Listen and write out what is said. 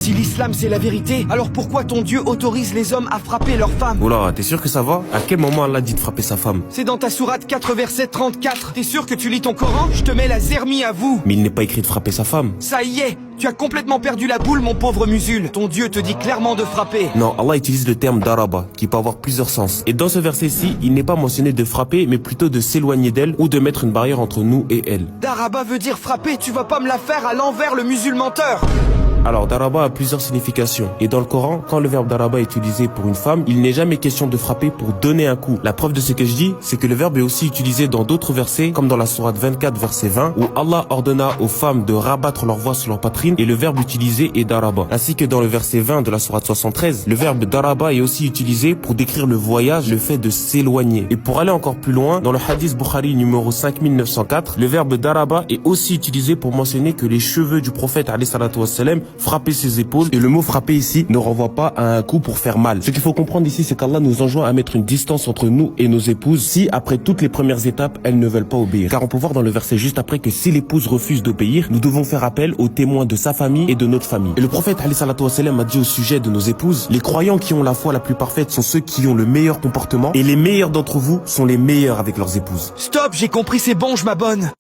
Si l'islam c'est la vérité, alors pourquoi ton Dieu autorise les hommes à frapper leurs femmes? Oula, t'es sûr que ça va? À quel moment Allah dit de frapper sa femme? C'est dans ta sourate 4 verset 34. T'es sûr que tu lis ton Coran? Je te mets la zermie à vous. Mais il n'est pas écrit de frapper sa femme. Ça y est, tu as complètement perdu la boule mon pauvre musul. Ton Dieu te dit clairement de frapper. Non, Allah utilise le terme daraba, qui peut avoir plusieurs sens. Et dans ce verset-ci, il n'est pas mentionné de frapper, mais plutôt de s'éloigner d'elle ou de mettre une barrière entre nous et elle. Daraba veut dire frapper, tu vas pas me la faire à l'envers le musul menteur. Alors, daraba a plusieurs significations. Et dans le Coran, quand le verbe daraba est utilisé pour une femme, il n'est jamais question de frapper pour donner un coup. La preuve de ce que je dis, c'est que le verbe est aussi utilisé dans d'autres versets, comme dans la sourate 24, verset 20, où Allah ordonna aux femmes de rabattre leur voix sur leur poitrine, et le verbe utilisé est daraba. Ainsi que dans le verset 20 de la sourate 73, le verbe daraba est aussi utilisé pour décrire le voyage, le fait de s'éloigner. Et pour aller encore plus loin, dans le hadith Bukhari numéro 5904, le verbe daraba est aussi utilisé pour mentionner que les cheveux du prophète alayhi salatu wassalam frapper ses épaules, et le mot frapper ici ne renvoie pas à un coup pour faire mal. Ce qu'il faut comprendre ici, c'est qu'Allah nous enjoint à mettre une distance entre nous et nos épouses si, après toutes les premières étapes, elles ne veulent pas obéir. Car on peut voir dans le verset juste après que si l'épouse refuse d'obéir, nous devons faire appel aux témoins de sa famille et de notre famille. Et le prophète alayhi salatu wassalam a dit au sujet de nos épouses: les croyants qui ont la foi la plus parfaite sont ceux qui ont le meilleur comportement, et les meilleurs d'entre vous sont les meilleurs avec leurs épouses. Stop, j'ai compris, c'est bon, je m'abonne.